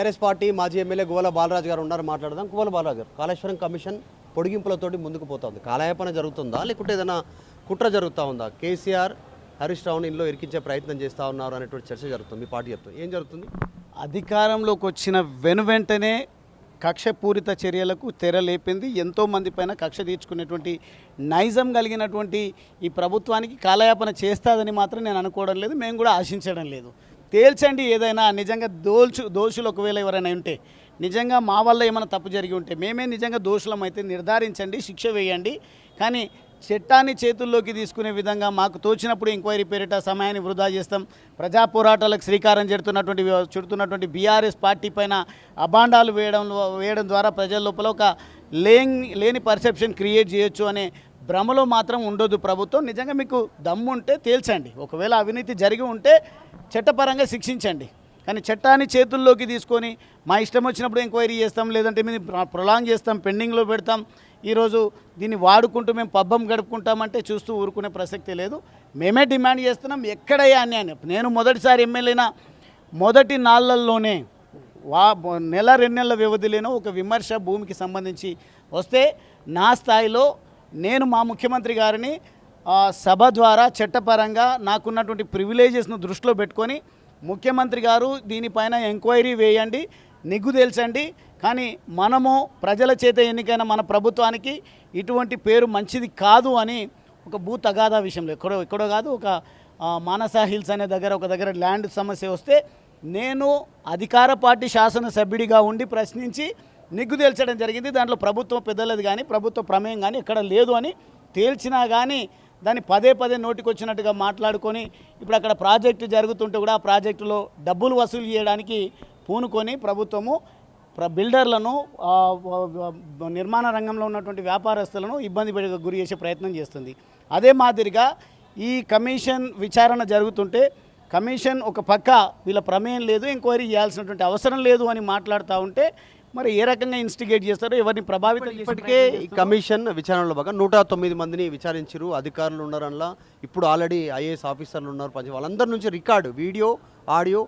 TRS party మాజీ MLA Guvvala Balaraju గారు ఉన్నారు, మాట్లాడదాం. గువ్వల బాలరాజు గారు, కాళేశ్వరం కమిషన్ పొడిగింపులతోటి ముందుకు పోతుంది. కాలయాపన జరుగుతుందా లేకుంటే ఏదైనా కుట్ర జరుగుతూ ఉందా? కేసీఆర్ హరీష్ రావుని ఇంట్లో ఇరికించే ప్రయత్నం చేస్తూ ఉన్నారు అనేటువంటి చర్చ జరుగుతుంది. మీ పార్టీ చెప్తుంది, ఏం జరుగుతుంది? అధికారంలోకి వచ్చిన వెనువెంటనే కక్షపూరిత చర్యలకు తెర లేపింది. ఎంతోమంది పైన కక్ష తీర్చుకునేటువంటి నైజం కలిగినటువంటి ఈ ప్రభుత్వానికి కాలయాపన చేస్తుందని మాత్రం నేను అనుకోవడం లేదు, మేము కూడా ఆశించడం లేదు. తేల్చండి, ఏదైనా నిజంగా దోషులు ఒకవేళ ఎవరైనా ఉంటే, నిజంగా మా వల్ల ఏమైనా తప్పు జరిగి ఉంటే, మేమే నిజంగా దోషులం అయితే నిర్ధారించండి, శిక్ష వేయండి. కానీ చట్టాన్ని చేతుల్లోకి తీసుకునే విధంగా మాకు తోచినప్పుడు ఎంక్వైరీ పేరిట సమయాన్ని వృధా చేస్తాం. ప్రజా పోరాటాలకు శ్రీకారం చుడుతున్నటువంటి బీఆర్ఎస్ పార్టీ పైన అభాండాలు వేయడం ద్వారా ప్రజల లోపల ఒక లేని పర్సెప్షన్ క్రియేట్ చేయొచ్చు అనే భ్రమలో మాత్రం ఉండొద్దు ప్రభుత్వం. నిజంగా మీకు దమ్ముంటే తేల్చండి. ఒకవేళ అవినీతి జరిగి ఉంటే చట్టపరంగా శిక్షించండి. కానీ చట్టాన్ని చేతుల్లోకి తీసుకొని మా ఇష్టం వచ్చినప్పుడు ఎంక్వైరీ చేస్తాం, లేదంటే మేము ప్రొలాంగ్ చేస్తాం, పెండింగ్లో పెడతాం, ఈరోజు దీన్ని వాడుకుంటూ మేము పబ్బం గడుపుకుంటామంటే చూస్తూ ఊరుకునే ప్రసక్తి లేదు. మేమే డిమాండ్ చేస్తున్నాం, ఎక్కడయ్యా అన్యాయం. నేను మొదటిసారి ఎమ్మెల్యేన మొదటి నాళ్ళల్లోనే నెల 2 నెలల వ్యవధిలోనో ఒక విమర్శ భూమికి సంబంధించి వస్తే నా స్థాయిలో నేను మా ముఖ్యమంత్రి గారిని సభ ద్వారా చట్టపరంగా నాకున్నటువంటి ప్రివిలేజెస్ను దృష్టిలో పెట్టుకొని, ముఖ్యమంత్రి గారు దీనిపైన ఎంక్వైరీ వేయండి, నిగ్గు తేల్చండి, కానీ మనము ప్రజల చేత ఎన్నికైన మన ప్రభుత్వానికి ఇటువంటి పేరు మంచిది కాదు అని ఒక భూ తగాదా విషయంలో ఎక్కడో కాదు, ఒక మానస హిల్స్ అనే ఒక దగ్గర ల్యాండ్ సమస్య వస్తే నేను అధికార పార్టీ శాసనసభ్యుడిగా ఉండి ప్రశ్నించి నిగ్గు తేల్చడం జరిగింది. దాంట్లో ప్రభుత్వం పెద్దలది కానీ ప్రభుత్వ ప్రమేయం కానీ ఎక్కడ లేదు అని తేల్చినా కానీ దాన్ని పదే నోటికి వచ్చినట్టుగా మాట్లాడుకొని ఇప్పుడు అక్కడ ప్రాజెక్టు జరుగుతుంటే కూడా ఆ ప్రాజెక్టులో డబ్బులు వసూలు చేయడానికి పూనుకొని ప్రభుత్వము బిల్డర్లను, నిర్మాణ రంగంలో ఉన్నటువంటి వ్యాపారస్తులను ఇబ్బంది గురి చేసే ప్రయత్నం చేస్తుంది. అదే మాదిరిగా ఈ కమిషన్ విచారణ జరుగుతుంటే కమిషన్ ఒక పక్క వీళ్ళ ప్రమేయం లేదు, ఎంక్వైరీ చేయాల్సినటువంటి అవసరం లేదు అని మాట్లాడుతూ ఉంటే మరి ఏ రకంగా ఇన్స్టిగేట్ చేస్తారో, ఎవరిని ప్రభావితం ఇప్పటికే ఈ కమిషన్ విచారణలో భాగంగా 109 మందిని విచారించారు, అధికారులు ఉన్నారు. అందులో ఇప్పుడు ఆల్రెడీ ఐఏఎస్ ఆఫీసర్లు ఉన్నారు. వాళ్ళందరి నుంచి record, video, audio,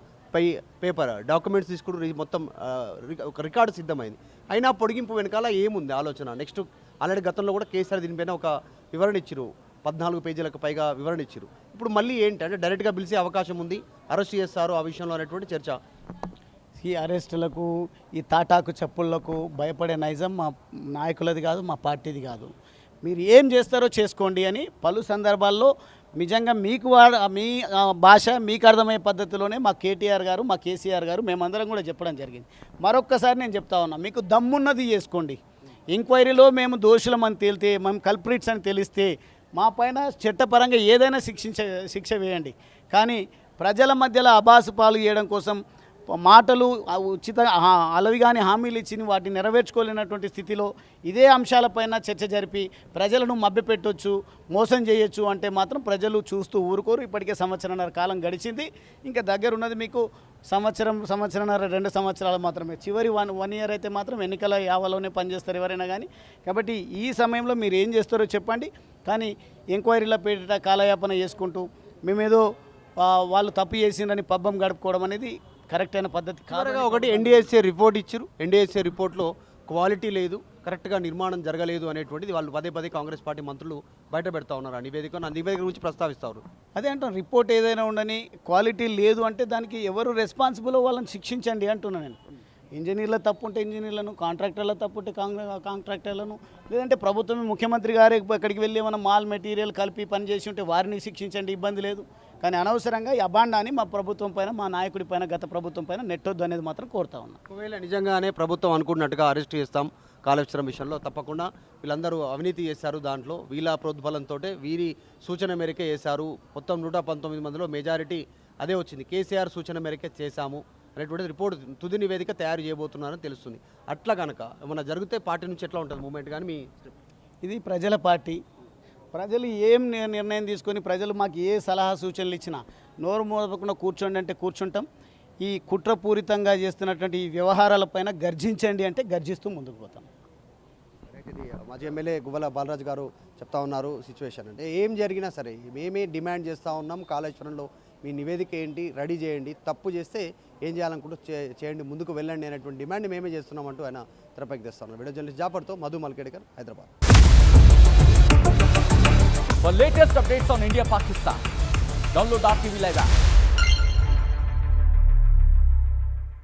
paper documents తీసుకుని మొత్తం ఒక రికార్డు సిద్ధమైంది. అయినా పొడిగింపు వెనకాల ఏముంది ఆలోచన? నెక్స్ట్ ఆల్రెడీ గతంలో కూడా కేసీఆర్ దీనిపైన ఒక వివరణ ఇచ్చారు, 14 పేజీలకు పైగా వివరణ ఇచ్చారు. ఇప్పుడు మళ్ళీ ఏంటి అంటే డైరెక్ట్గా పిలిచే అవకాశం ఉంది, అరెస్ట్ చేస్తారు ఆ విషయంలో అనేటువంటి చర్చ. ఈ అరెస్టులకు, ఈ తాటాకు చప్పుళ్లకు భయపడే నైజం మా నాయకులది కాదు, మా పార్టీది కాదు. మీరు ఏం చేస్తారో చేసుకోండి అని పలు సందర్భాల్లో నిజంగా మీకు మీ భాష మీకు అర్థమయ్యే పద్ధతిలోనే మా కేటీఆర్ గారు, మా కేసీఆర్ గారు, మేమందరం కూడా చెప్పడం జరిగింది. మరొక్కసారి నేను చెప్తా ఉన్నా, మీకు దమ్మున్నది చేసుకోండి. ఎంక్వైరీలో మేము దోషులమని తేలితే, మేము కల్ప్రిట్స్ అని తెలిస్తే మా పైన చట్టపరంగా ఏదైనా శిక్ష వేయండి. కానీ ప్రజల మధ్యలో అబాసు పాలు చేయడం కోసం మాటలు ఉచిత అలవిగాని హామీలు ఇచ్చి వాటిని నెరవేర్చుకోలేనటువంటి స్థితిలో ఇదే అంశాలపైన చర్చ జరిపి ప్రజలను మభ్యపెట్టొచ్చు, మోసం చేయొచ్చు అంటే మాత్రం ప్రజలు చూస్తూ ఊరుకోరు. ఇప్పటికే సంవత్సరన్నర కాలం గడిచింది, ఇంకా దగ్గరున్నది మీకు సంవత్సరన్నర 2 సంవత్సరాలు మాత్రమే. చివరి వన్ ఇయర్ అయితే మాత్రం ఎన్నికల యావలోనే పనిచేస్తారు ఎవరైనా కానీ. కాబట్టి ఈ సమయంలో మీరు ఏం చేస్తారో చెప్పండి. కానీ ఎంక్వైరీల పేరిట కాలయాపన చేసుకుంటూ మేమేదో వాళ్ళు తప్పు చేసిందని పబ్బం గడుపుకోవడం అనేది కరెక్ట్ అయిన పద్ధతి కాదు. ఒకటి ఎన్డీఎస్ఏ రిపోర్ట్ ఇచ్చారు, ఎన్డీఎస్ఏ రిపోర్ట్లో క్వాలిటీ లేదు, కరెక్ట్గా నిర్మాణం జరగలేదు అనేటువంటిది వాళ్ళు పదే కాంగ్రెస్ పార్టీ మంత్రులు బయట పెడతా ఉన్నారు. ఆ నివేదిక గురించి ప్రస్తావిస్తారు. అదే అంటాం, రిపోర్ట్ ఏదైనా ఉండని క్వాలిటీ లేదు అంటే దానికి ఎవరు రెస్పాన్సిబుల్ వాళ్ళని శిక్షించండి అంటున్నాను నేను. ఇంజనీర్ల తప్పు ఉంటే ఇంజనీర్లను, కాంట్రాక్టర్ల తప్పు ఉంటే కాంట్రాక్టర్లను, లేదంటే ప్రభుత్వమే ముఖ్యమంత్రి గారే ఎక్కడికి వెళ్ళి ఏమైనా మాల్ మెటీరియల్ కలిపి పనిచేసి ఉంటే వారిని శిక్షించండి, ఇబ్బంది లేదు. కానీ అనవసరంగా ఈ అబాండాన్ని మా ప్రభుత్వం పైన, మా నాయకుడి పైన, గత ప్రభుత్వం పైన నెట్టొద్దు అనేది మాత్రం కోరుతా ఉన్నాం. ఒకవేళ నిజంగానే ప్రభుత్వం అనుకున్నట్టుగా అరెస్ట్ చేస్తాం కాళేశ్వరం విషయంలో, తప్పకుండా వీళ్ళందరూ అవినీతి చేశారు, దాంట్లో వీళ్ళ ప్రోద్బలంతో వీరి సూచన మేరకే చేశారు, మొత్తం 119 మందిలో మెజారిటీ అదే వచ్చింది, కేసీఆర్ సూచన మేరకే చేశాము అనేటువంటి రిపోర్ట్, తుది నివేదిక తయారు చేయబోతున్నారని తెలుస్తుంది. అట్లా కనుక ఏమన్నా జరిగితే పార్టీ నుంచి ఎట్లా ఉంటుంది మూమెంట్? కానీ మీ ఇది ప్రజల పార్టీ, ప్రజలు ఏం నిర్ణయం తీసుకొని ప్రజలు మాకు ఏ సలహా సూచనలు ఇచ్చినా నోరు మోపకుండా కూర్చోండి అంటే కూర్చుంటాం. ఈ కుట్రపూరితంగా చేస్తున్నటువంటి ఈ వ్యవహారాలపైన గర్జించండి అంటే గర్జిస్తూ ముందుకు పోతాం. మాజీ ఎమ్మెల్యే గువ్వల బాలరాజు గారు చెప్తా ఉన్నారు సిచ్యువేషన్. అంటే ఏం జరిగినా సరే మేమే డిమాండ్ చేస్తూ ఉన్నాం, కాళేశ్వరంలో మీ నివేదిక ఏంటి రెడీ చేయండి, తప్పు చేస్తే ఏం చేయాలనుకుంటూ చేయండి, ముందుకు వెళ్ళండి అనేటువంటి డిమాండ్ మేమే చేస్తున్నామంటూ ఆయన తెరపైకి తెస్తాను. వీడియో జర్నలిస్ట్ జాఫర్తో Madhu Malkedkar, Hyderabad. For latest updates on India Pakistan, download our TV Live app